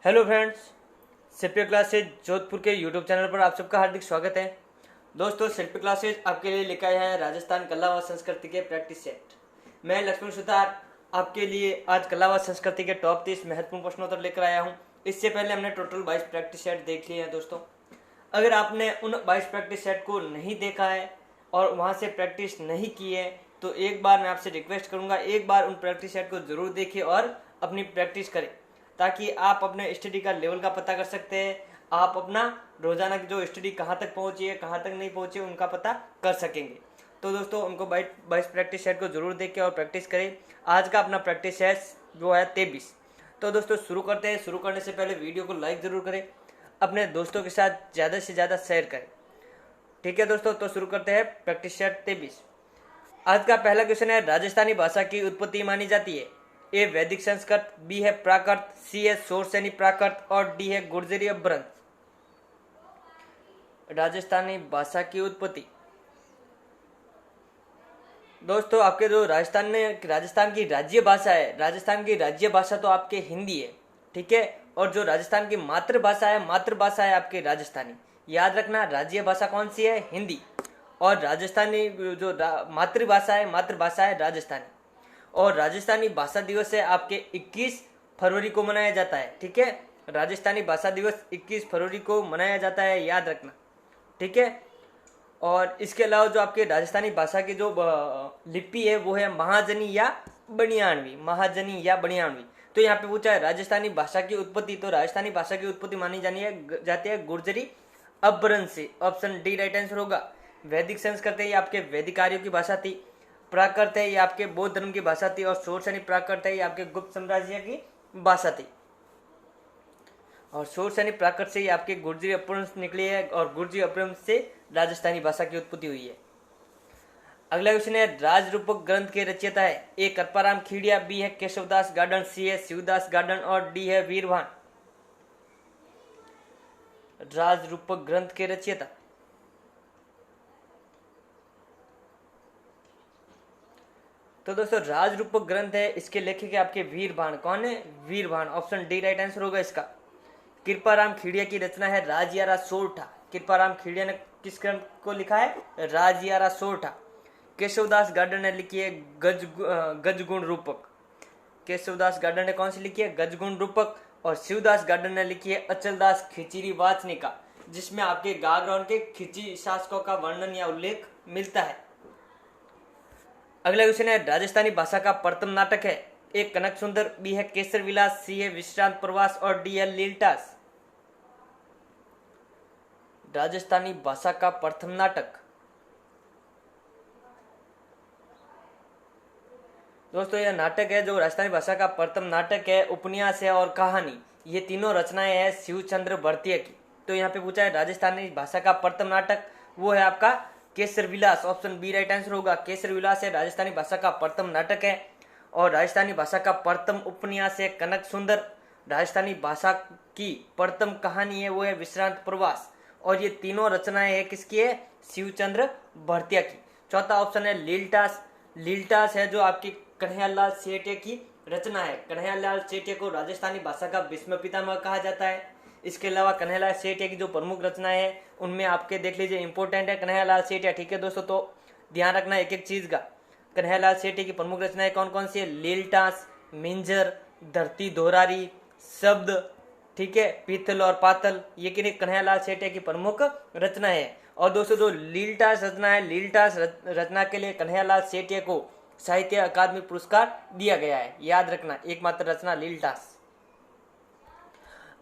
Hello friends, शिल्पी classes Jodhpur के YouTube channel पर आप सबका हार्दिक स्वागत है। दोस्तों, शिल्पी क्लासेज आपके लिए लेकर आए हैं राजस्थान कला व संस्कृति के प्रैक्टिस सेट। मैं लक्ष्मण सुतार आपके लिए आज कला व संस्कृति के टॉप 30 महत्वपूर्ण प्रश्नोत्तर लेकर आया हूं। इससे पहले हमने टोटल 22 प्रैक्टिस सेट देख लिए हैं। दोस्तों, अगर आपने उन 22 प्रैक्टिस सेट को नहीं देखा है और वहाँ से प्रैक्टिस नहीं की है तो एक बार मैं आपसे रिक्वेस्ट करूँगा, एक बार उन प्रैक्टिस सेट को ज़रूर देखिए और अपनी प्रैक्टिस करें, ताकि आप अपने स्टडी का लेवल का पता कर सकते हैं। आप अपना रोजाना की जो स्टडी कहाँ तक पहुँची है, कहाँ तक नहीं पहुँची, उनका पता कर सकेंगे। तो दोस्तों, उनको 22 प्रैक्टिस सेट को जरूर देखें और प्रैक्टिस करें। आज का अपना प्रैक्टिस सेट जो है 23। तो दोस्तों, शुरू करते हैं। शुरू करने से पहले वीडियो को लाइक ज़रूर करें, अपने दोस्तों के साथ ज़्यादा से ज़्यादा शेयर करें। ठीक है दोस्तों, तो शुरू करते हैं प्रैक्टिस सेट 23। आज का पहला क्वेश्चन है, राजस्थानी भाषा की उत्पत्ति मानी जाती है। ए वैदिक संस्कृत, बी है प्राकृत, सी है शोरसेनी प्राकृत और डी है गुर्जरी अपभ्रंश। राजस्थानी भाषा की उत्पत्ति। दोस्तों, आपके जो राजस्थान की राज्य भाषा है, राजस्थान की राज्य भाषा तो आपके हिंदी है, ठीक है। और जो राजस्थान की मातृभाषा है आपके राजस्थानी। याद रखना, राज्य भाषा कौन सी है? हिंदी। और राजस्थानी जो मातृभाषा है राजस्थानी। और राजस्थानी भाषा दिवस है आपके 21 फरवरी को मनाया जाता है, ठीक है। राजस्थानी भाषा दिवस 21 फरवरी को मनाया जाता है, याद रखना, ठीक है। और इसके अलावा जो आपके राजस्थानी भाषा की जो लिपि है वो है महाजनी या बनियानवी। तो यहाँ पे पूछा है राजस्थानी भाषा की उत्पत्ति, तो राजस्थानी भाषा की उत्पत्ति मानी जाती है गुर्जरी अपभ्रंश से। ऑप्शन डी राइट आंसर होगा। वैदिक संस्कृत है, ये आपके वैदिक आर्यों की भाषा थी। प्राकृत है, ये आपके बौद्ध धर्म की भाषा थी। और शोरसेनी प्राकृत है, ये आपके गुप्त साम्राज्य की भाषा थी। और शोरसेनी प्राकृत से ये आपके गुर्जरी अपभ्रंश निकली है और गुर्जरी अपभ्रंश से राजस्थानी भाषा की उत्पत्ति हुई है। अगला क्वेश्चन है, राजरूपक ग्रंथ के रचयिता है। ए करपाराम खीड़िया, बी है केशवदास गार्डन, सी है शिवदास गार्डन और डी है वीरभान। राजरूपक ग्रंथ के रचयिता। तो दोस्तों, राजरूपक ग्रंथ है, इसके लेखक है आपके वीरभान। कौन है? Veerbhan. Option D right answer होगा इसका। कृपाराम खीड़िया की रचना है राजयारा सोरठा। कृपाराम खीड़िया ने किस ग्रंथ को लिखा है? राजयारा सोरठा। केशवदास गार्डन ने लिखी है गजगुण रूपक। केशवदास गार्डन ने कौन सी लिखी है? गजगुण रूपक। और शिवदास गार्डन ने लिखी है अचलदास खिचड़ी वाचनिका, जिसमें आपके गागरौन के खिची शासकों का वर्णन या उल्लेख मिलता है। अगला क्वेश्चन है, राजस्थानी भाषा का प्रथम नाटक है। ए कनक सुंदर, बी है केसर विलास, सी है विश्रांत प्रवास और डी है लीलटास। राजस्थानी भाषा का प्रथम नाटक। दोस्तों, यह नाटक है जो राजस्थानी भाषा का प्रथम नाटक है, उपन्यास है और कहानी, ये तीनों रचनाएं हैं शिवचंद्र भरतीय की। तो यहाँ पे पूछा है राजस्थानी भाषा का प्रथम नाटक, वो है आपका केसर विलास। ऑप्शन बी राइट आंसर होगा। केसर विलास है राजस्थानी भाषा का प्रथम नाटक है। और राजस्थानी भाषा का प्रथम उपन्यास है कनक सुंदर। राजस्थानी भाषा की प्रथम कहानी है वो है विश्रांत प्रवास। और ये तीनों रचनाएं है किसकी है? शिवचंद्र भरतीय की। चौथा ऑप्शन है लीलटास। लीलटास है जो आपकी कन्हैयालाल सेठिया की रचना है। कन्हैयालाल सेठिया को राजस्थानी भाषा का भीष्म पितामह कहा जाता है। इसके अलावा कन्हैयालाल सेठिया की जो प्रमुख रचनाएं हैं उनमें आपके देख लीजिए इंपॉर्टेंट है कन्हैयालाल सेठिया, ठीक है दोस्तों। तो ध्यान रखना एक एक चीज का। कन्हैयालाल सेठिया की प्रमुख रचनाएं कौन कौन सी है? लीलटास, मिंजर, धरती दोहरारी, शब्द, ठीक है, पीतल और पातल, ये कन्हैयालाल सेठिया की प्रमुख रचना है। और दोस्तों, जो लीलटास रचना है, लीलटास रचना के लिए कन्हैयालाल सेठिया को साहित्य अकादमी पुरस्कार दिया गया है, याद रखना, एकमात्र रचना लीलटास।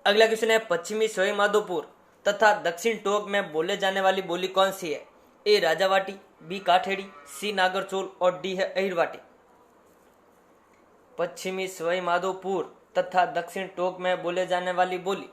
अगला क्वेश्चन है, पश्चिमी सवाई माधोपुर तथा दक्षिण टोक में बोले जाने वाली बोली कौन सी है? ए राजावाटी, बी काठेड़ी, सी नागरचोल और डी है अहिरवाटी। पश्चिमी सवाई माधोपुर तथा दक्षिण टोक में बोले जाने वाली बोली।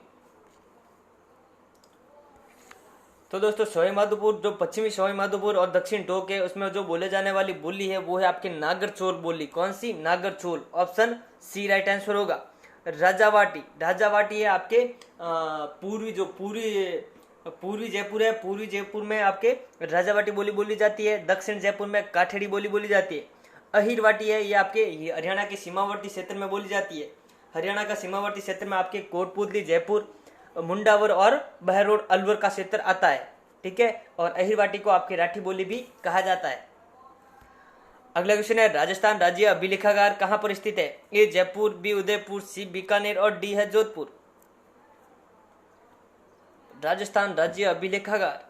तो दोस्तों, सवाई माधोपुर, जो पश्चिमी सवाई माधोपुर और दक्षिण टोक है, उसमें जो बोले जाने वाली बोली है वो है आपकी नागरचोल बोली। कौन सी? Nagarchol. Option C right answer होगा। राजावाटी है आपके पूर्वी जयपुर है, पूर्वी जयपुर में आपके राजावाटी बोली बोली जाती है। दक्षिण जयपुर में काठेड़ी बोली बोली जाती है। अहिरवाटी है, ये आपके हरियाणा के सीमावर्ती क्षेत्र में बोली जाती है। हरियाणा का सीमावर्ती क्षेत्र में आपके कोटपुतली, जयपुर, मुंडावर और बहरोड अलवर का क्षेत्र आता है। ठीक है, और अहिरवाटी को आपकी राठी बोली भी कहा जाता है। अगला क्वेश्चन है, राजस्थान राज्य अभिलेखागार कहां पर स्थित है? ए जयपुर, बी उदयपुर, सी बीकानेर और डी है जोधपुर। राजस्थान राज्य अभिलेखागार,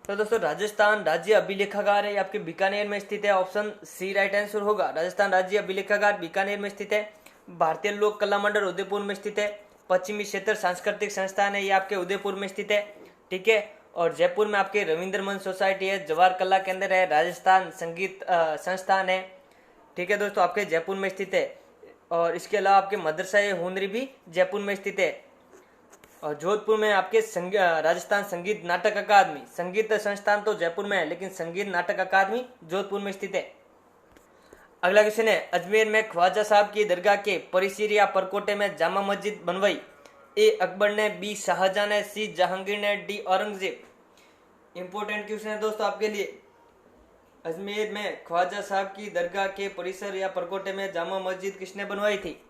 तो दोस्तों राजस्थान राज्य अभिलेखागार है आपके बीकानेर में स्थित है। ऑप्शन सी राइट आंसर होगा। राजस्थान राज्य अभिलेखागार बीकानेर में स्थित है। भारतीय लोक कला मंडल उदयपुर में स्थित है। पश्चिमी क्षेत्र सांस्कृतिक संस्थान है, ये आपके उदयपुर में स्थित है। ठीक है, और जयपुर में आपके रविंद्र मंच सोसाइटी है, जवाहर कला केंद्र है, राजस्थान संगीत संस्थान है। ठीक है दोस्तों, आपके जयपुर में स्थित है। और इसके अलावा आपके मदरसा हुनरी भी जयपुर में स्थित है। और जोधपुर में आपके राजस्थान संगीत नाटक अकादमी, संगीत संस्थान तो जयपुर में है लेकिन संगीत नाटक अकादमी जोधपुर में स्थित है। अगला क्वेश्चन है, अजमेर में ख्वाजा साहब की दरगाह के परिसर या परकोटे में जामा मस्जिद बनवाई? ए अकबर ने, बी शाहजहां ने, सी जहांगीर ने, डी औरंगजेब। इंपोर्टेंट क्वेश्चन है दोस्तों आपके लिए। अजमेर में ख्वाजा साहब की दरगाह के परिसर या परकोटे में जामा मस्जिद किसने बनवाई थी?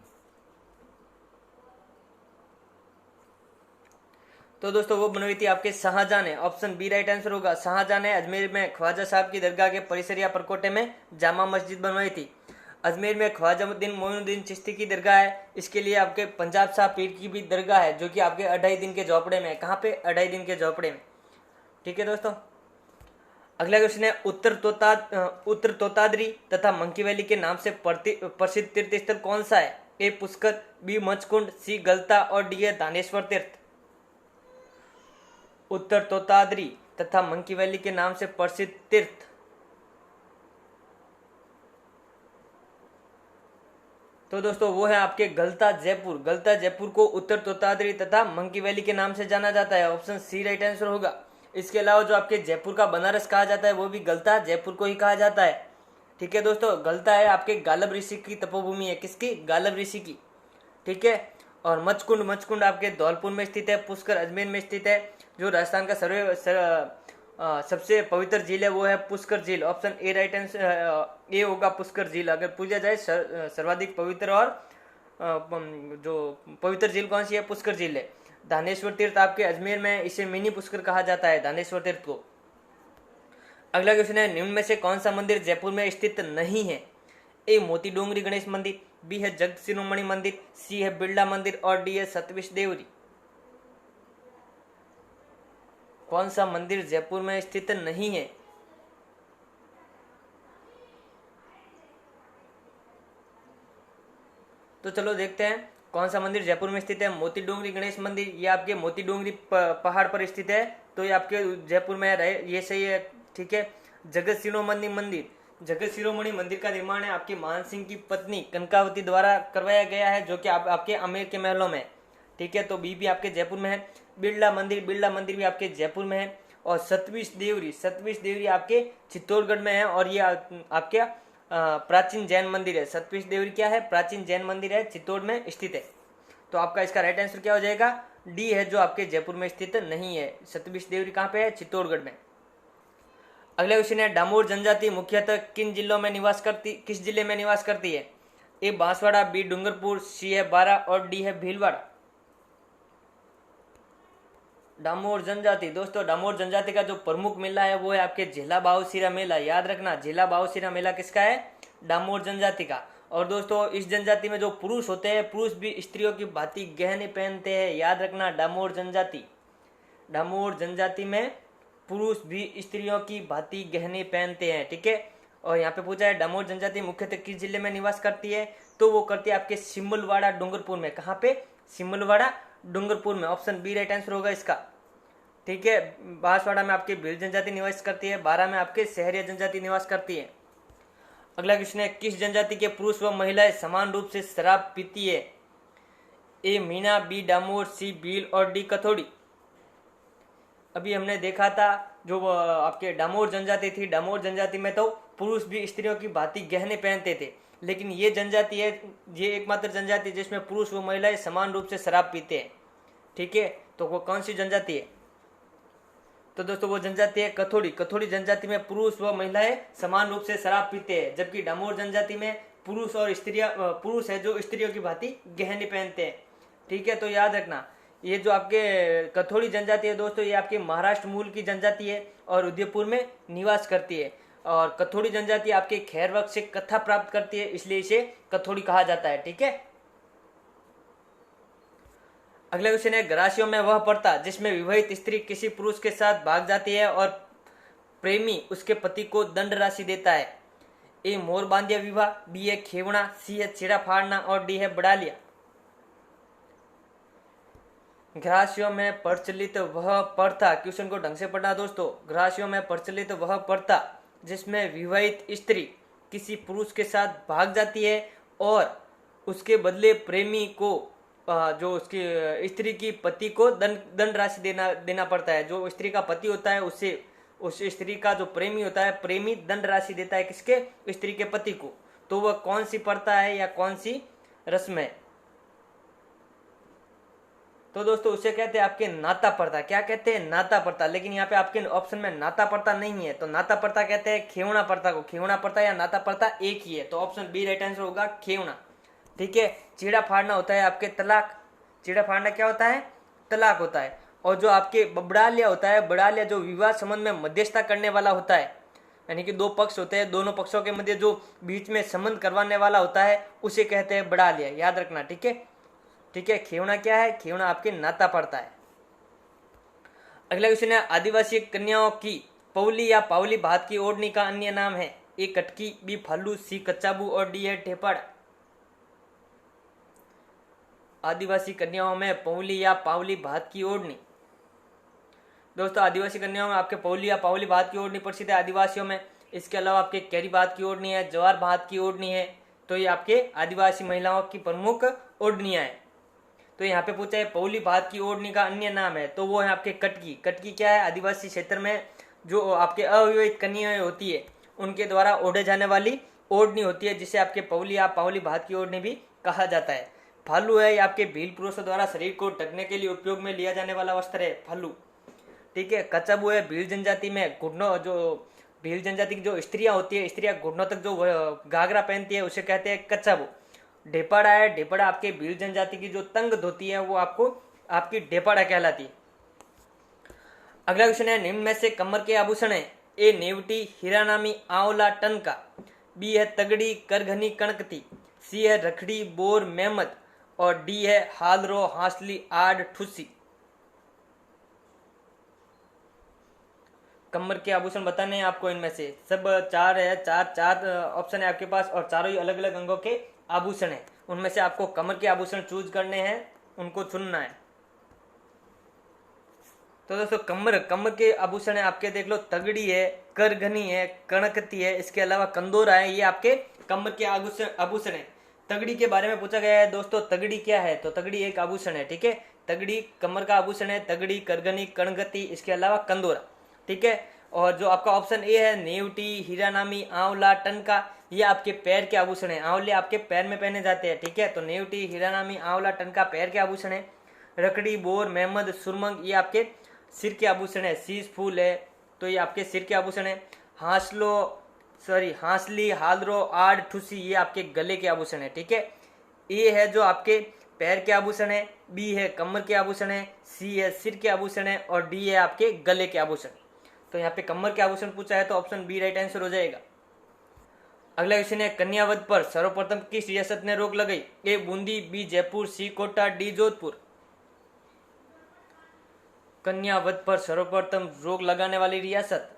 तो दोस्तों वो बनवाई थी आपके शाहजहां ने। ऑप्शन बी राइट आंसर होगा। शाहजहां ने अजमेर में ख्वाजा साहब की दरगाह के परिसर या परकोटे में जामा मस्जिद बनवाई थी। अजमेर में ख्वाजाउद्दीन मोइनुद्दीन चिश्ती की दरगाह है। इसके लिए आपके पंजाब साहब पीर की भी दरगाह है, जो कि आपके 2.5 दिन के झोपड़े में है। कहाँ पे? 2.5 दिन के झोपड़े में। ठीक है दोस्तों, अगला क्वेश्चन है, उत्तर तोताद्री तथा मंकी वैली के नाम से प्रसिद्ध तीर्थ स्थल कौन सा है? ए पुष्कर, बी मचकुंड, सी गलता और डी है धानेश्वर तीर्थ। उत्तर तोताद्री तथा मंकी वैली के नाम से प्रसिद्ध तीर्थ, तो दोस्तों वो है आपके गलता जयपुर। गलता जयपुर को उत्तर तोताद्री तथा मंकी वैली के नाम से जाना जाता है। ऑप्शन सी राइट आंसर होगा। इसके अलावा जो आपके जयपुर का बनारस कहा जाता है वो भी गलता जयपुर को ही कहा जाता है। ठीक है दोस्तों, गलता है आपके गालब ऋषि की तपोभूमि है। किसकी? गालब ऋषि की। ठीक है, और मचकुंड आपके धौलपुर में स्थित है। पुष्कर अजमेर में स्थित है। जो राजस्थान का सबसे पवित्र झील है वो है पुष्कर झील। Option A right answer A होगा, पुष्कर झील। अगर पूछा जाए सर्वाधिक पवित्र और जो पवित्र झील कौन सी है, पुष्कर झील है। धानेश्वर तीर्थ आपके अजमेर में, इसे मिनी पुष्कर कहा जाता है, धानेश्वर तीर्थ को। अगला क्वेश्चन है, निम्न में से कौन सा मंदिर जयपुर में स्थित नहीं है? ए मोती डोंगरी गणेश मंदिर, बी है जगत शिरोमणि मंदिर, सी है बिरला मंदिर और डी है सतविश देवरी। कौन सा मंदिर जयपुर में स्थित नहीं है? तो चलो देखते हैं कौन सा मंदिर जयपुर में स्थित है। मोती डोंगरी गणेश मंदिर, ये आपके मोती डोंगरी पहाड़ पर स्थित है, तो ये आपके जयपुर में रहे, ये सही है। ठीक है, जगत शिरोमणि मंदिर, जगत शिरोमणि मंदिर का निर्माण है आपकी मान सिंह की पत्नी कनकावती द्वारा करवाया गया है, जो कि आपके आमेर के महलों में। ठीक है, तो बी भी आपके जयपुर में है। बिरला मंदिर भी आपके जयपुर में है। और सतविश देवरी आपके चित्तौड़गढ़ में है, और ये आपके प्राचीन जैन मंदिर है। सतविश देवरी क्या है? प्राचीन जैन मंदिर है, चित्तौड़ में स्थित है। तो आपका इसका राइट आंसर क्या हो जाएगा? डी है, जो आपके जयपुर में स्थित नहीं है। सतविश देवरी कहाँ पे है? चित्तौड़गढ़ में। अगला क्वेश्चन है, डामोर जनजाति मुख्यतः किस जिले में निवास करती है? ए बांसवाड़ा, बी डूंगरपुर, सी है बारा और डी है भीलवाड़ा। डामोर जनजाति, दोस्तों डामोर जनजाति का जो प्रमुख मेला है वो है आपके झेला बाहुसिरा मेला। याद रखना, झेला बाहुसिरा मेला किसका है? डामोर जनजाति का। और दोस्तों इस जनजाति में जो पुरुष होते हैं, पुरुष भी स्त्रियों की भांति गहने पहनते हैं। याद रखना, डामोर जनजाति में पुरुष भी स्त्रियों की भांति गहने पहनते हैं। ठीक है, और यहाँ पे पूछा है डामोर जनजाति मुख्यतः किस जिले में निवास करती है? तो वो करती है आपके सिमलवाड़ा डूंगरपुर में। कहाँ पे? सिमलवाड़ा डूंगरपुर में। ऑप्शन बी राइट आंसर होगा इसका। ठीक है, बांसवाड़ा में आपकी भील जनजाति निवास करती है, बारा में आपके सहरिया जनजाति निवास करती है। अगला क्वेश्चन है, किस जनजाति के पुरुष व महिलाएं समान रूप से शराब पीती है? ए मीणा, बी डामोर, सी भील और डी कथोड़ी। अभी हमने देखा था जो आपके डामोर जनजाति थी, डामोर जनजाति में तो पुरुष भी स्त्रियों की भांति गहने पहनते थे, लेकिन ये जनजाति है, ये एकमात्र जनजाति जिसमें पुरुष व महिलाएं समान रूप से शराब पीते हैं। ठीक है, तो वो कौन सी जनजाति है? तो दोस्तों वो जनजाति है कथोड़ी। कथोड़ी जनजाति में पुरुष व महिलाएं समान रूप से शराब पीते हैं, जबकि डामोर जनजाति में पुरुष और स्त्रियां, पुरुष है जो स्त्रियों की भांति गहने पहनते हैं। ठीक है, तो याद रखना ये जो आपके कथोड़ी जनजाति है दोस्तों, ये आपके महाराष्ट्र मूल की जनजाति है और उदयपुर में निवास करती है। और कथोड़ी जनजाति आपके खैर वक्त से कथा प्राप्त करती है, इसलिए इसे कथोड़ी कहा जाता है। ठीक है, अगला क्वेश्चन है ग्रासियों में वह प्रथा जिसमें विवाहित स्त्री किसी पुरुष के साथ भाग जाती है और प्रेमी उसके पति को दंड राशि देता है। ए मोर बांधिया विवाह, बी है खेवना, सी है छेड़ा फाड़ना और डी है बड़ालिया। ग्रासियों में प्रचलित वह प्रथा, क्वेश्चन को ढंग से पढ़ना दोस्तों। ग्रासियों में प्रचलित वह प्रथा जिसमें विवाहित स्त्री किसी पुरुष के साथ भाग जाती है और उसके बदले प्रेमी को जो उसकी स्त्री की पति को दंड राशि देना पड़ता है। जो स्त्री का पति होता है उससे उस स्त्री का जो प्रेमी होता है, प्रेमी दंड राशि देता है किसके? स्त्री के पति को। तो वह कौन सी प्रथा है या कौन सी रस्म है? तो दोस्तों उसे कहते हैं आपके नाता प्रथा। क्या कहते हैं? नाता प्रथा। लेकिन यहाँ पे आपके ऑप्शन में नाता प्रथा नहीं है, तो नाता प्रथा कहते हैं खेवना प्रथा को। खेवना प्रथा या नाता प्रथा एक ही है, तो ऑप्शन बी राइट आंसर होगा खेवना। ठीक है, चीड़ा फाड़ना होता है आपके तलाक। चीड़ा फाड़ना क्या होता है? तलाक होता है। और जो आपके बड़ालिया होता है, बड़ालिया जो विवाह संबंध में मध्यस्थता करने वाला होता है, यानी कि दो पक्ष होते हैं, दोनों पक्षों के मध्य जो बीच में संबंध करवाने वाला होता है उसे कहते हैं बड़ालिया। याद रखना। ठीक है, ठीक है। खेवना क्या है? खेवना आपके नाता पड़ता है। अगला क्वेश्चन है आदिवासी कन्याओं की पौली या पावली भात की ओढ़नी का अन्य नाम है। ए कटकी, बी फालू, सी कच्चाबू और डी है ढेपड़। आदिवासी कन्याओं में पौली या पावली भात की ओढ़नी। दोस्तों आदिवासी कन्याओं में आपके पौली या पावली भात की ओढ़नी प्रसिद्ध है आदिवासियों में। इसके अलावा आपके कैरी भात की ओढ़नी है, जवार भात की ओढ़नी है। तो ये आपके आदिवासी महिलाओं की प्रमुख ओढ़नियां हैं। तो यहाँ पे पूछा है पौली भात की ओढ़नी का अन्य नाम है, तो वो है आपके कटकी। कटकी क्या है? आदिवासी क्षेत्र में जो आपके अविवाहित कन्याएं होती है उनके द्वारा ओढ़े जाने वाली ओढ़नी होती है, जिसे आपके पौली या पावली भात की ओढ़नी भी कहा जाता है। फालू है, ये आपके भील पुरुषों द्वारा शरीर को ढकने के लिए उपयोग में लिया जाने वाला वस्त्र है फालू। ठीक है, कच्चाबू है, भील जनजाति में घुटनों, जो भील जनजाति की जो स्त्रियां होती है, स्त्रियां घुटनों तक जो घाघरा पहनती है उसे कहते हैं कच्चाबू। ढेपड़ा है, ढेपड़ा आपके भील जनजाति की जो तंग धोती है वो आपको आपकी ढेपड़ा कहलाती है। अगला क्वेश्चन है निम्न में से कमर के आभूषण है। ए नेवटी, हीरानामी, आंवला, टनका, बी है तगड़ी, करघनी, कणकती, सी है रखड़ी, बोर, मेहमद और डी है हालरो, हांसली, आड़, ठुसी। कमर के आभूषण बताने हैं आपको। इनमें से सब चार है, चार ऑप्शन है आपके पास और चारों ही अलग अलग अंगों के आभूषण है। उनमें से आपको कमर के आभूषण चूज करने हैं, उनको चुनना है। तो दोस्तों कमर के आभूषण है आपके, देख लो, तगड़ी है, करघनी है, कणकती है, इसके अलावा कंदोरा है। ये आपके कमर के आभूषण है। तगड़ी के बारे में पूछा गया है दोस्तों, तगड़ी क्या है? तो तगड़ी एक आभूषण है। ठीक है, तगड़ी कमर का आभूषण है। तगड़ी, करघनी, कणगती, इसके अलावा कंदोरा। ठीक है, और जो आपका ऑप्शन ए है नेवटी, हीरानामी, आंवला, टनका, ये आपके पैर के आभूषण है। आंवले आपके पैर में पहने जाते हैं। ठीक है, तो नेवटी, हीरानामी, आंवला, टनका पैर के आभूषण है। रकड़ी, बोर, मेहमद, सुरमंग ये आपके सिर के आभूषण है। शीश फूल है, तो ये आपके सिर के आभूषण है। हांसली, हालरो, आड़, ठुसी ये आपके गले के आभूषण है। ठीक है, ए है जो आपके पैर के आभूषण है, बी है कमर के आभूषण है, सी है सिर के आभूषण है और डी है आपके गले के आभूषण। तो यहाँ पे कमर के आभूषण पूछा है तो ऑप्शन बी राइट आंसर हो जाएगा। अगला क्वेश्चन है कन्यावध पर सर्वप्रथम किस रियासत ने रोक लगाई? ए बूंदी, बी जयपुर, सी कोटा, डी जोधपुर। कन्यावध पर सर्वप्रथम रोक लगाने वाली रियासत,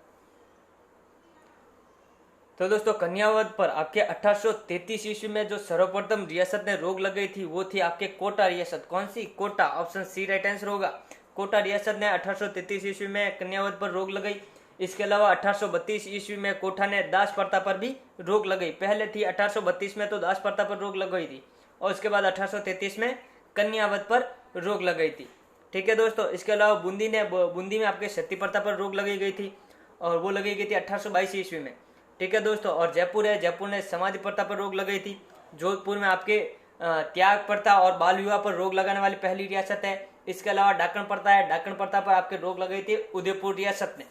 तो दोस्तों कन्यावध पर आपके 1833 ईस्वी में जो सर्वप्रथम रियासत ने रोक लगाई थी वो थी आपके कोटा रियासत। कौन सी? Kota. Option C right answer होगा। कोटा रियासत ने 1833 ईस्वी में कन्यावध पर रोक लगाई। इसके अलावा 1832 ईस्वी में कोटा ने दास प्रथा पर भी रोक लगाई। पहले थी 1832 में तो दास प्रथा पर रोक लगाई थी और उसके बाद 1833 में कन्यावध पर रोक लगाई थी। ठीक है दोस्तों, इसके अलावा बूंदी में आपके सती प्रथा पर रोक लगाई गई थी और वो लगाई गई थी 1822 ईस्वी में। ठीक है दोस्तों, और जयपुर है, जयपुर ने समाधि प्रथा पर रोक लगाई थी। जोधपुर में आपके त्याग प्रथा और बाल विवाह पर रोक लगाने वाली पहली रियासत है। इसके अलावा डाकण पर्ता है, डाकण पर्ता पर आपके रोक लगाई थी उदयपुर रियासत ने।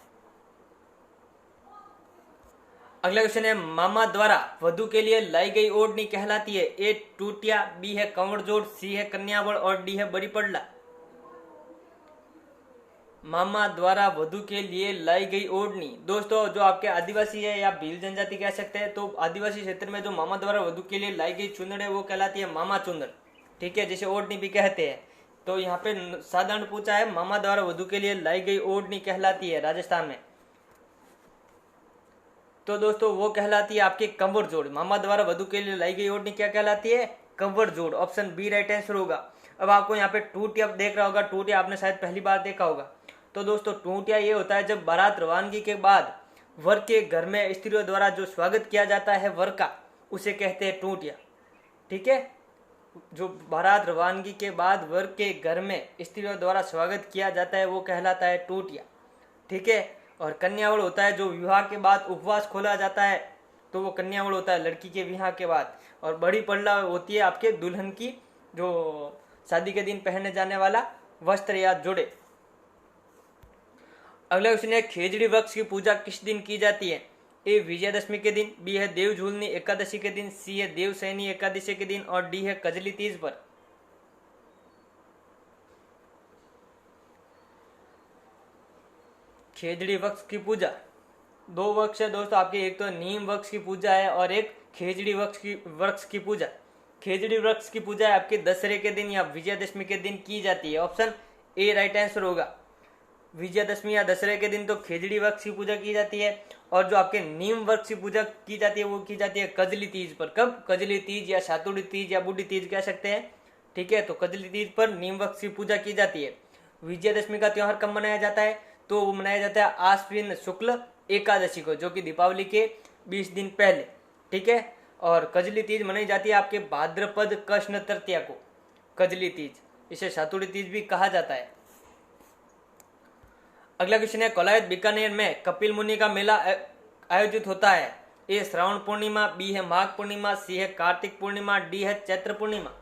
अगला क्वेश्चन है, मामा द्वारा वधु के लिए लाई गई ओढ़नी कहलाती है? ए टूटिया, बी है कंवड़ जोड़, सी है कन्यावड़ और डी है बड़ी पड़ला। मामा द्वारा वधु के लिए लाई गई ओढ़नी, दोस्तों जो आपके आदिवासी है या भील जनजाति कह सकते हैं, तो आदिवासी क्षेत्र में जो मामा द्वारा वधु के लिए लाई गई चुंदड़ है वो कहलाती है मामा चुंदड़, ठीक है, जिसे ओढ़नी भी कहते हैं। तो यहाँ पे साधारण पूछा है, मामा द्वारा वधु के लिए लाई गई ओढ़नी कहलाती है राजस्थान में, तो दोस्तों वो कहलाती है आपकी कंवर जोड़। मामा द्वारा वधु के लिए लाई गई ओढ़नी क्या कहलाती है? कंवर जोड़। ऑप्शन बी राइट आंसर होगा। अब आपको यहाँ पे टूटिया देख रहा होगा, टूटिया आपने शायद पहली बार देखा होगा। तो दोस्तों टूटिया ये होता है जब बारात रवानगी के बाद वर के घर में स्त्रियों द्वारा जो स्वागत किया जाता है वर का, उसे कहते हैं टूटिया, ठीक है। जो बारात रवानगी के बाद वर के घर में स्त्रियों द्वारा स्वागत किया जाता है वो कहलाता है टूटिया, ठीक है। और कन्यावड़ होता है जो विवाह के बाद उपवास खोला जाता है, तो वो कन्यावड़ होता है लड़की के विवाह के बाद। और बड़ी पड़ला होती है आपके दुल्हन की जो शादी के दिन पहने जाने वाला वस्त्र या जोड़े। अगला क्वेश्चन है, खेजड़ी वृक्ष की पूजा किस दिन की जाती है? ए विजयादशमी के दिन, बी है देव झूलनी एकादशी के दिन, सी है देवसैनी एकादशी के दिन और डी है कजली तीज पर। खेजड़ी वृक्ष की पूजा, दो वृक्ष है दोस्तों आपके, एक तो नीम वृक्ष की पूजा है और एक खेजड़ी वृक्ष की पूजा। खेजड़ी वृक्ष की पूजा है आपके दशहरे के दिन या विजयादशमी के दिन की जाती है। ऑप्शन ए राइट आंसर होगा। विजयादशमी या दशहरे के दिन तो खेजड़ी वृक्ष की पूजा की जाती है, और जो आपके नीम वृक्ष की पूजा की जाती है वो की जाती है कजली तीज पर। कब? कजली तीज या सातुड़ी तीज या बूढ़ी तीज कह सकते हैं, ठीक है। तो कजली तीज पर नीम वृक्ष की पूजा की जाती है। विजयादशमी का त्योहार कब मनाया जाता है? तो वो मनाया जाता है आश्विन शुक्ल एकादशी को, जो कि दीपावली के 20 दिन पहले, ठीक है। और कजली तीज मनाई जाती है आपके भाद्रपद कृष्ण तृतीया को, कजली तीज, इसे सातुड़ी तीज भी कहा जाता है। अगला क्वेश्चन है, कोलायत बीकानेर में कपिल मुनि का मेला आयोजित होता है? ए श्रावण पूर्णिमा, बी है माघ पूर्णिमा, सी है कार्तिक पूर्णिमा, डी है चैत्र पूर्णिमा।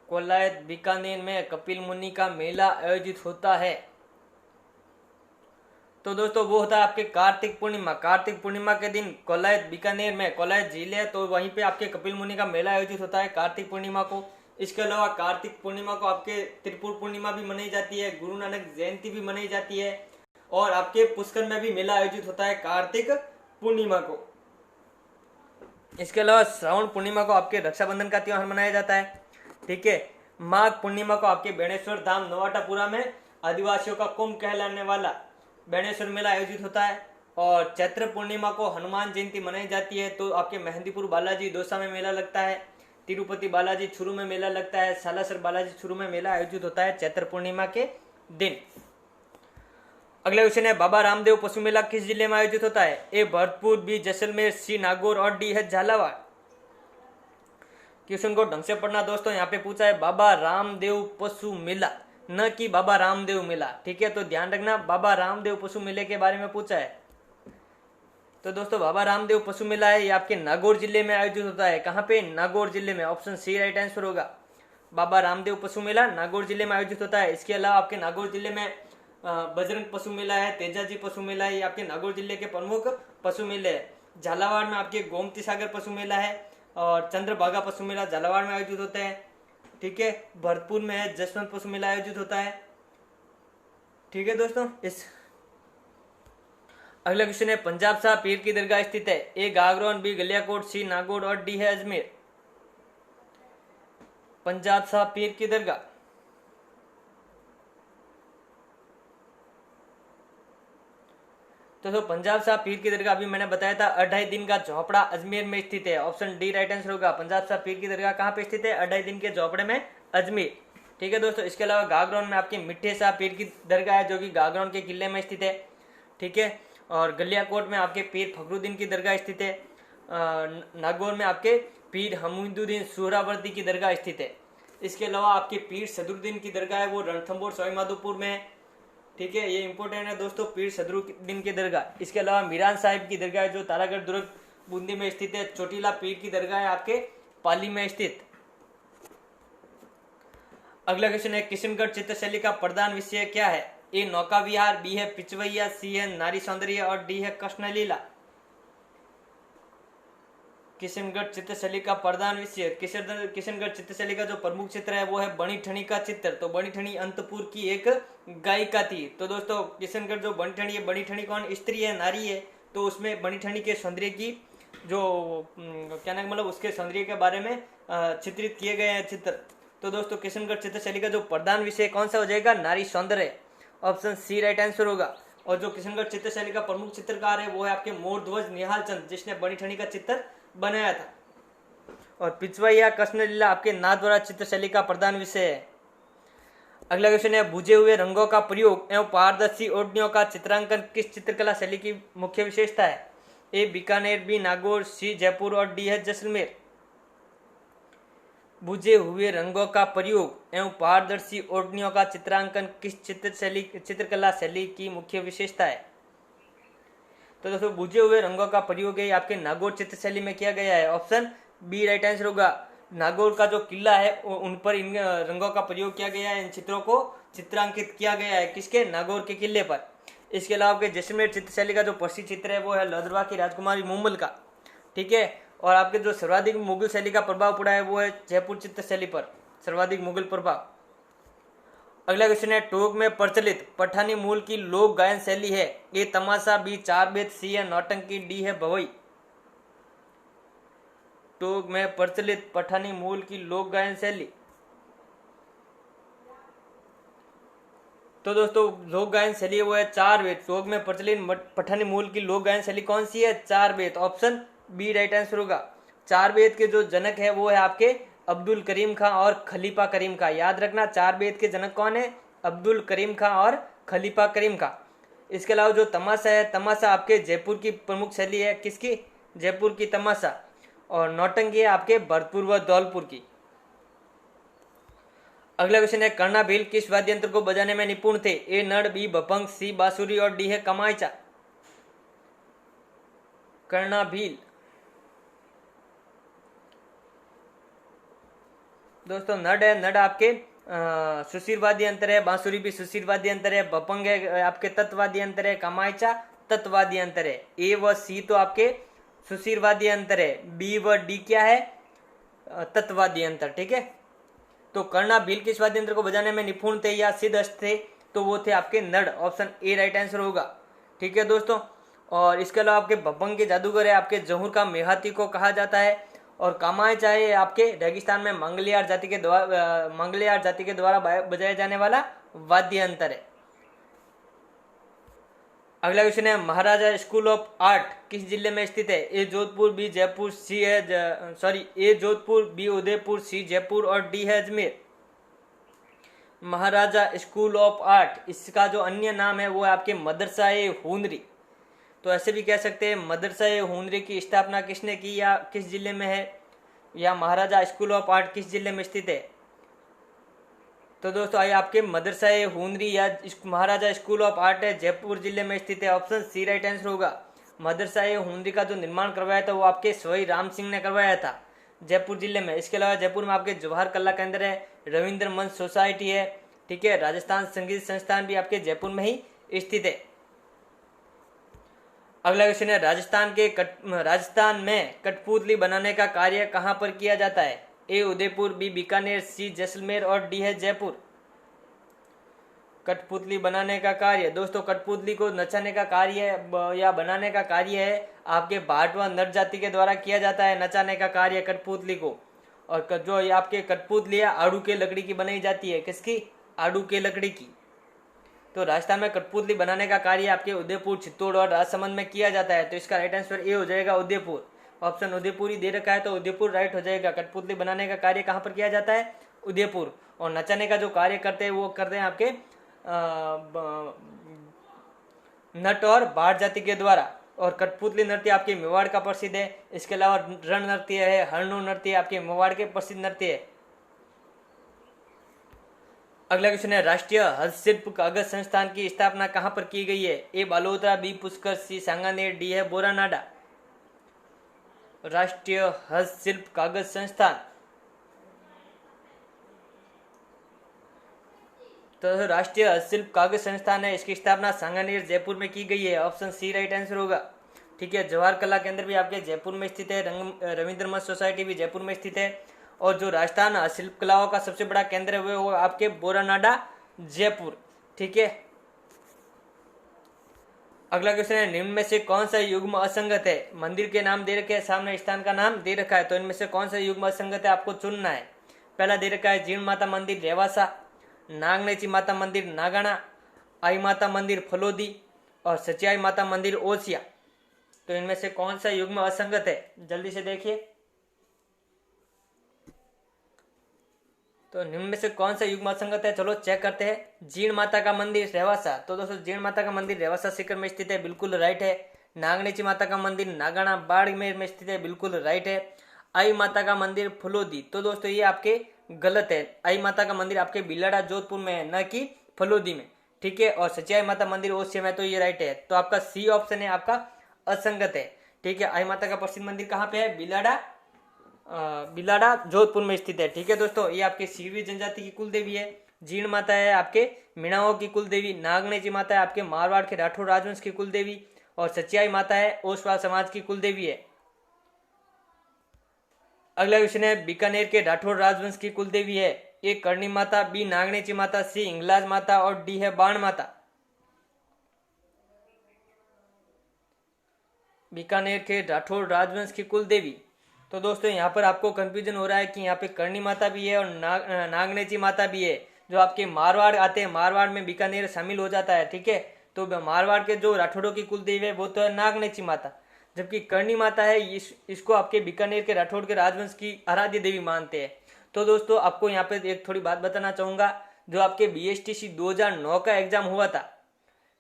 कोलायत बीकानेर में कपिल मुनि का मेला आयोजित होता है, तो दोस्तों वो होता है आपके कार्तिक पूर्णिमा। कार्तिक पूर्णिमा के दिन कोलायत बीकानेर में, कोलायत झील है तो वहीं पे आपके कपिल मुनि का मेला आयोजित होता है कार्तिक पूर्णिमा को। इसके अलावा कार्तिक पूर्णिमा को आपके त्रिपुर पूर्णिमा भी मनाई जाती है, गुरु नानक जयंती भी मनाई जाती है, और आपके पुष्कर में भी मेला आयोजित होता है कार्तिक पूर्णिमा को। इसके अलावा श्रावण पूर्णिमा को आपके रक्षाबंधन का त्योहार मनाया जाता है, ठीक है। माघ पूर्णिमा को आपके बेणेश्वर धाम नवाटापुरा में आदिवासियों का कुंभ कहलाने वाला बेणेश्वर मेला आयोजित होता है। और चैत्र पूर्णिमा को हनुमान जयंती मनाई जाती है, तो आपके मेहंदीपुर बालाजी दौसा में मेला लगता है, तिरुपति बालाजी छुरू में मेला लगता है, सालासर बालाजी छुरू में मेला आयोजित होता है चैत्र पूर्णिमा के दिन। अगला क्वेश्चन है, बाबा रामदेव पशु मेला किस जिले में आयोजित होता है? ए भरतपुर, बी जैसलमेर, सी नागौर और डी है झालावाड़। क्वेश्चन को ढंग से पढ़ना दोस्तों, यहाँ पे पूछा है बाबा रामदेव पशु मेला, न कि बाबा रामदेव मेला, ठीक है। तो ध्यान रखना, बाबा रामदेव पशु मेले के बारे में पूछा है। तो दोस्तों बाबा रामदेव पशु मेला है ये आपके नागौर जिले में आयोजित होता है। कहाँ पे? नागौर जिले में। ऑप्शन सी राइट आंसर होगा। बाबा रामदेव पशु मेला नागौर जिले में आयोजित होता है। इसके अलावा आपके नागौर जिले में बजरंग पशु मेला है, तेजाजी पशु मेला है, ये आपके नागौर जिले के प्रमुख पशु मेले है। झालावाड़ में आपके गोमती सागर पशु मेला है और चंद्रभागा पशु मेला झालावाड़ में आयोजित होता है, ठीक है। भरतपुर में है जसवंत पशु मेला आयोजित होता है, ठीक है दोस्तों। इस अगला क्वेश्चन है, पंजाब शाह पीर की दरगाह स्थित है? ए गागरोन, बी गलियाकोट, सी नागौर और डी है अजमेर। पंजाब शाह पीर की दरगाह, तो पंजाब शाह पीर की दरगाह अभी मैंने बताया था 2.5 दिन का झोपड़ा अजमेर में स्थित है। ऑप्शन डी राइट आंसर होगा। पंजाब शाह पीर की दरगाह कहाँ पे स्थित है? 2.5 दिन के झोपड़े में अजमेर, ठीक है दोस्तों। इसके अलावा गागरोन में आपके मिठे शाह पीर की दरगाह है, जो कि गागरोन के किले में स्थित है, ठीक है। और गलियाकोट में आपके पीर फखरुद्दीन की दरगाह स्थित है। नागौर में आपके पीर हमीदुद्दीन सुहरावर्दी की दरगाह स्थित है। इसके अलावा आपके पीर सदरुद्दीन की दरगाह है, वो रणथंभौर सवाईमाधोपुर में है, ठीक है। ये इंपॉर्टेंट है दोस्तों, पीर सदरुद्दीन की दरगाह। इसके अलावा मीरान साहिब की दरगाह है जो तारागढ़ दुर्ग बूंदी में स्थित है। चोटीला पीर की दरगाह है आपके पाली में स्थित। अगला क्वेश्चन है किशनगढ़ चित्रशैली का प्रधान विषय क्या है? ए नौका विहार, बी है पिचवैया, सी है नारी सौंदर्य और डी है कृष्णलीला। किशनगढ़ चित्रशैली का प्रधान विषय, किशनगढ़ चित्रशैली का जो प्रमुख चित्र है वो है बनी ठनी का चित्र। तो बनी ठनी अंतपुर की एक गायिका थी। तो दोस्तों किशनगढ़ जो बनी ठनी है, बनी ठनी कौन, स्त्री है, नारी है, तो उसमें बनी ठनी के सौंदर्य की जो क्या नाम मतलब उसके सौंदर्य के बारे में चित्रित किए गए हैं चित्र। तो दोस्तों किशनगढ़ चित्रशैली का जो प्रधान विषय कौन सा हो जाएगा? नारी सौंदर्य। ऑप्शन सी राइट आंसर होगा। और जो किशनगढ़ चित्रशैली का प्रमुख चित्रकार है वो है आपके मोरध्वज निहाल चंद, जिसने बनी ठनी का चित्र बनाया था। और पिचवैया कृष्णलीला आपके नाथद्वारा चित्रशैली का प्रधान विषय है। अगला क्वेश्चन है बुझे हुए रंगों का प्रयोग एवं पारदर्शी ओढ़नियों का चित्रांकन किस चित्रकला शैली की मुख्य विशेषता है? ए बीकानेर, बी नागौर, सी जयपुर और डी है जैसलमेर। बुझे हुए रंगों का प्रयोग एवं पारदर्शी ओढ़नियों का चित्रांकन किस चित्रकला शैली की मुख्य विशेषता है? तो दोस्तों बुझे हुए रंगों का प्रयोग है आपके नागौर चित्रशैली में किया गया है। ऑप्शन बी राइट आंसर होगा। नागौर का जो किला है उन पर इन रंगों का प्रयोग किया गया है, इन चित्रों को चित्रांकित किया गया है किसके? नागौर के किले पर। इसके अलावा आपके जैसलमेर चित्रशैली का जो प्रसिद्ध चित्र है वो है लोधरवा की राजकुमारी मुम्बल का, ठीक है। और आपके जो सर्वाधिक मुगल शैली का प्रभाव पड़ा है वो है जयपुर चित्रशैली पर, सर्वाधिक मुगल प्रभाव। अगला क्वेश्चन है टोक में प्रचलित पठानी मूल की लोक गायन शैली है? ए तमाशा, बी चार बेत, सी है नौटंकी, डी है भवई। टोक में प्रचलित पठानी मूल की लोक गायन शैली, तो दोस्तों लोक गायन शैली वो है चार बेत। टोक में प्रचलित पठानी मूल की लोक गायन शैली कौन सी है? चार बेत। ऑप्शन बी राइट आंसर होगा। चार बेत के जो जनक है वो है आपके अब्दुल करीम खां और खलीफा करीम खां। याद रखना चार बेत के जनक कौन है? अब्दुल करीम खां और खलीफा करीम खां। इसके अलावा जो तमाशा है, तमाशा आपके जयपुर की प्रमुख शैली है, किसकी? जयपुर की तमाशा। और नौटंकी है आपके भरतपुर व धौलपुर की। अगला क्वेश्चन है कर्णा भील किस वाद्य यंत्र को बजाने में निपुण थे? ए नड़, बी भपंग, सी बांसुरी और डी है कमाईचा। कर्णा भील, दोस्तों नड है, नड आपके सुशीर वाद्य यंत्र है, बांसुरी भी सुशीर वाद्य यंत्र है, भपंग है आपके तत्वाद्य यंत्र है, कमाईचा तत्वाद्य यंत्र है। ए व सी तो आपके सुशीर वाद्य यंत्र है, बी व डी क्या है? तत्वाद्य यंत्र, ठीक है। तो कर्णा भील किस वाद्य यंत्र को बजाने में निपुण थे या सिद्धहस्त थे? तो वो थे आपके नड। ऑप्शन ए राइट आंसर होगा, ठीक है दोस्तों। और इसके अलावा आपके भपंग के जादूगर है आपके जहुर का मेहाती को कहा जाता है। और कामायचा है आपके रेगिस्तान में मंगलियार जाति के द्वारा बजाया जाने वाला वाद्य यंत्र है। अगला क्वेश्चन है महाराजा स्कूल ऑफ आर्ट किस जिले में स्थित है? ए जोधपुर, बी जयपुर, सी है ए जोधपुर, बी उदयपुर, सी जयपुर और डी है अजमेर। महाराजा स्कूल ऑफ आर्ट, इसका जो अन्य नाम है वो है आपके मदरसा ए हुनरी। तो ऐसे भी कह सकते हैं मदरसा ए हुनरी की स्थापना किसने की या किस जिले में है, या महाराजा स्कूल ऑफ आर्ट किस जिले में स्थित है? तो दोस्तों आइए आपके मदरसा ए हुनरी या महाराजा स्कूल ऑफ आर्ट है जयपुर जिले में स्थित है। ऑप्शन सी राइट आंसर होगा। मदरसा ए हुनरी का जो निर्माण करवाया था वो आपके स्वयं राम सिंह ने करवाया था जयपुर जिले में। इसके अलावा जयपुर में आपके जवाहर कला केंद्र है, रविंद्र मंच सोसाइटी है, ठीक है। राजस्थान संगीत संस्थान भी आपके जयपुर में ही स्थित है। अगला क्वेश्चन है राजस्थान में कठपुतली बनाने का कार्य कहां पर किया जाता है? ए उदयपुर, बी बीकानेर, सी जैसलमेर और डी है जयपुर। कठपुतली बनाने का कार्य, दोस्तों कठपुतली को नचाने का कार्य या बनाने का कार्य है आपके भाट व नर जाति के द्वारा किया जाता है, नचाने का कार्य कठपुतली को। और जो ये आपके कठपुतली है आड़ू के लकड़ी की बनाई जाती है, किसकी? आड़ू के लकड़ी की। तो राजस्थान में कठपुतली बनाने का कार्य आपके उदयपुर, चित्तौड़ और राजसमंद में किया जाता है। तो इसका राइट आंसर ए हो जाएगा उदयपुर। ऑप्शन उदयपुर ही दे रखा है तो उदयपुर राइट हो जाएगा। कठपुतली बनाने का कार्य कहाँ पर किया जाता है? उदयपुर। और नचाने का जो कार्य करते हैं वो करते हैं आपके नट और भाट जाति के द्वारा। और कठपुतली नृत्य आपके मेवाड़ का प्रसिद्ध है। इसके अलावा रण नृत्य है, हरणो नृत्य आपके मेवाड़ के प्रसिद्ध नृत्य है। अगला क्वेश्चन है राष्ट्रीय हस्तशिल्प कागज संस्थान की स्थापना कहां पर की गई है? ए बालोतरा, बी पुष्कर, सी सांगानेर, डी है बोरानाडा। राष्ट्रीय हस्तशिल्प कागज संस्थान, तो राष्ट्रीय हस्तशिल्प कागज संस्थान है, इसकी स्थापना सांगानेर जयपुर में की गई है। ऑप्शन सी राइट आंसर होगा। ठीक है, जवाहर कला केंद्र भी आपके जयपुर में स्थित है। रविंद्र मत सोसाइटी भी जयपुर में स्थित है। और जो राजस्थान हस्तशिल्प कलाओं का सबसे बड़ा केंद्र है वो आपके बोरानाडा जयपुर। ठीक है, अगला क्वेश्चन है, निम्न में से कौन सा युग्म असंगत है? मंदिर के नाम दे रखे हैं, सामने स्थान का नाम दे रखा है, तो इनमें से कौन सा युग्म असंगत है आपको चुनना है। पहला दे रखा है जीर्ण माता मंदिर रेवासा, नागनेची माता मंदिर नागाना, आई माता मंदिर फलोदी और सचियाई माता मंदिर ओसिया। तो इनमें से कौन सा युग्म असंगत है, जल्दी से देखिए। तो निम्न में से कौन सा युग्म असंगत है, चलो चेक करते हैं। जीर्ण माता का मंदिर रेवासा, तो दोस्तों जीर्ण माता का मंदिर रेवासा सीकर में स्थित है, बिल्कुल राइट है। नागनेची माता का मंदिर नागाना बाड़मेर में स्थित है, बिल्कुल राइट है। आई माता का मंदिर फलोदी, तो दोस्तों ये आपके गलत है। आई माता का मंदिर आपके बिलाड़ा जोधपुर में है, न कि फलोदी में। ठीक है, और सचियाई माता मंदिर ओसिया में, तो ये राइट है। तो आपका सी ऑप्शन है आपका असंगत है। ठीक है, आई माता का प्रसिद्ध मंदिर कहाँ पे है? बिलाड़ा जोधपुर में स्थित है। ठीक है दोस्तों, ये आपके सीवी जनजाति की कुल देवी है। जीर्ण माता है आपके मीणाओं की कुल देवी। नागनेची माता है आपके मारवाड़ के राठौर राजवंश की कुल देवी। और सचियाई माता है ओसवाल समाज की कुल देवी है। अगला क्वेश्चन है, बीकानेर के राठौर राजवंश की कुल देवी है। ए करणी माता, बी नागनेची माता, सी इंगलाज माता और डी है बाण माता। बीकानेर के राठौर राजवंश की कुल देवी, तो दोस्तों यहाँ पर आपको कंफ्यूजन हो रहा है कि यहाँ पे करणी माता भी है और नागनेची माता भी है। जो आपके मारवाड़ आते हैं, मारवाड़ में बीकानेर शामिल हो जाता है। ठीक है, तो मारवाड़ के जो राठौड़ों की कुल देवी है वो तो है नागनेची माता, जबकि करणी माता है इसको आपके बीकानेर के राठौड़ के राजवंश की आराध्य देवी मानते हैं। तो दोस्तों आपको यहाँ पे एक थोड़ी बात बताना चाहूंगा, जो आपके BSTC 2009 का एग्जाम हुआ था,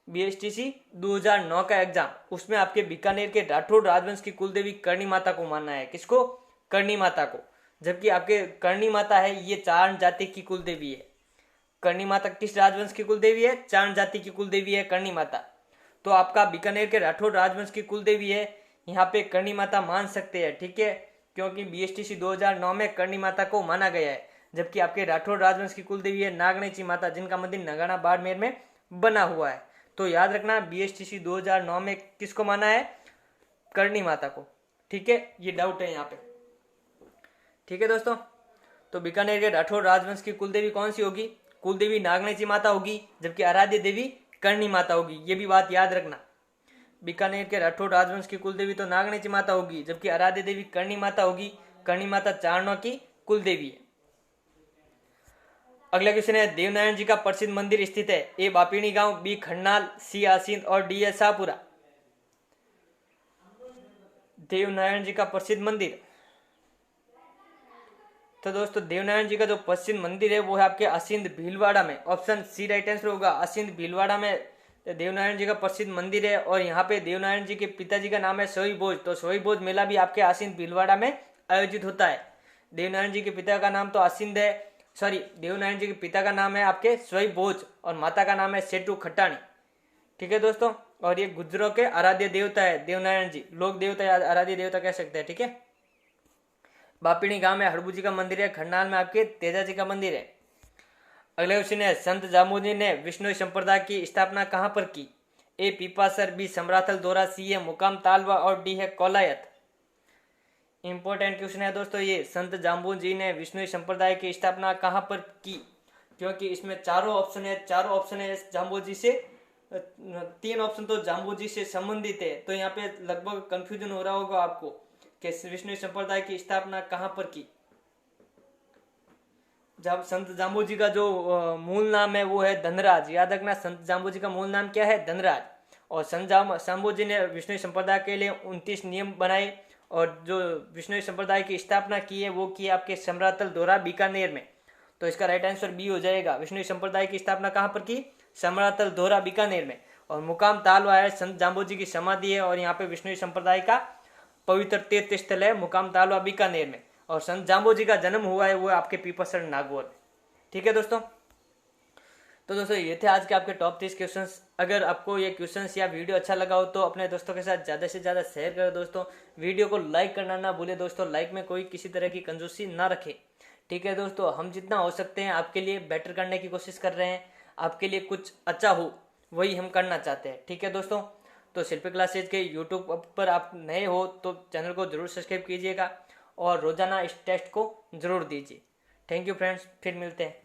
BSTC 2009 का एग्जाम, उसमें आपके बीकानेर के राठौड़ राजवंश की कुल देवी करणी माता को माना है। किसको? करणी माता को। जबकि आपके करणी माता है ये चारण जाति की कुल देवी है। करणी माता किस राजवंश की कुल देवी है? चारण जाति की कुल देवी है करणी माता। तो आपका बीकानेर के राठौड़ राजवंश की कुल देवी है, यहाँ पे करणी माता मान सकते हैं। ठीक है, क्योंकि BSTC 2009 में करणी माता को माना गया है। जबकि आपके राठौड़ राजवंश की कुल देवी है नागनेची माता, जिनका मंदिर नगाना बाड़मेर में बना हुआ है। तो याद रखना BSTC 2009 में किसको माना है? करणी माता को। ठीक है, ये डाउट है यहाँ पे। ठीक है दोस्तों, तो बीकानेर के राठौड़ राजवंश की कुल देवी कौन सी होगी? कुल देवी नागनेची माता होगी, जबकि आराध्य देवी करणी माता होगी। ये भी बात याद रखना। बीकानेर के राठौड़ राजवंश की कुल देवी तो नागनेची माता होगी, जबकि आराध्य देवी करणी माता होगी। करणी माता चारणों की कुल देवी है। अगला क्वेश्चन है, देवनारायण जी का प्रसिद्ध मंदिर स्थित है। ए बापिणी गांव, बी खन्नाल, सी आसींद और डी है शाहपुरा। देवनारायण जी का प्रसिद्ध मंदिर, तो दोस्तों देवनारायण जी का जो प्रसिद्ध मंदिर है वो है आपके आसींद भीलवाड़ा में। ऑप्शन सी राइट आंसर होगा। आसींद भीलवाड़ा में देवनारायण जी का प्रसिद्ध मंदिर है। और यहाँ पे देवनारायण जी के पिताजी का नाम है सोई भोज, तो सोई भोज मेला भी आपके आसींद भीलवाड़ा में आयोजित होता है। देवनारायण जी के पिता का नाम तो आसींद है, देवनारायण जी के पिता का नाम है आपके सोई भोज और माता का नाम है सेठू खट्टाणी। ठीक है दोस्तों, और ये गुज्जरों के आराध्य देवता है देवनारायण जी, लोक देवता या आराध्य देवता कह सकते हैं। ठीक है, बापिणी गांव में हड़बू जी का मंदिर है। खंडाल में आपके तेजा जी का मंदिर है। अगला क्वेश्चन है, संत जाम्बू ने विष्णु संप्रदाय की स्थापना कहां पर की? ए पीपासर, बी समराथल दोरा, सी है मुकाम तालवा और डी है कोलायत। इंपॉर्टेंट क्वेश्चन है दोस्तों ये। संत जाम्बू जी ने विष्णु संप्रदाय की स्थापना कहां पर की? क्योंकि इसमें चारों ऑप्शन है जाम्बू जी से, 3 ऑप्शन तो जाम्बू जी से संबंधित है। तो यहाँ पे लगभग कंफ्यूजन हो रहा होगा आपको कि विष्णु संप्रदाय की स्थापना कहां पर की। जब संत जाम्बू जी का जो मूल नाम है वो है धनराज। याद रखना, संत जाम्बू जी का मूल नाम क्या है? धनराज। और संत जाम्बू जी ने विष्णु संप्रदाय के लिए 29 नियम बनाए और जो विष्णु संप्रदाय की स्थापना की है वो की आपके समरातल दोरा बीकानेर में। तो इसका राइट आंसर बी हो जाएगा। विष्णु संप्रदाय की स्थापना कहां पर की? समरातल दोरा बीकानेर में। और मुकाम तालवा है संत जाम्बू जी की समाधि है और यहाँ पे विष्णु संप्रदाय का पवित्र तीर्थ स्थल है मुकाम तालवा बीकानेर में। और संत जाम्बू जी का जन्म हुआ है वो आपके पीपसर नागौर में। ठीक है दोस्तों, तो दोस्तों ये थे आज के आपके टॉप 30 क्वेश्चंस। अगर आपको ये क्वेश्चंस या वीडियो अच्छा लगा हो तो अपने दोस्तों के साथ ज़्यादा से ज़्यादा शेयर करें दोस्तों। वीडियो को लाइक करना ना भूले दोस्तों, लाइक में कोई किसी तरह की कंजूसी ना रखे। ठीक है दोस्तों, हम जितना हो सकते हैं आपके लिए बेटर करने की कोशिश कर रहे हैं। आपके लिए कुछ अच्छा हो, वही हम करना चाहते हैं। ठीक है दोस्तों, तो शिल्पी क्लासेज के यूट्यूब पर आप नए हो तो चैनल को जरूर सब्सक्राइब कीजिएगा और रोजाना इस टेस्ट को जरूर दीजिए। थैंक यू फ्रेंड्स, फिर मिलते हैं।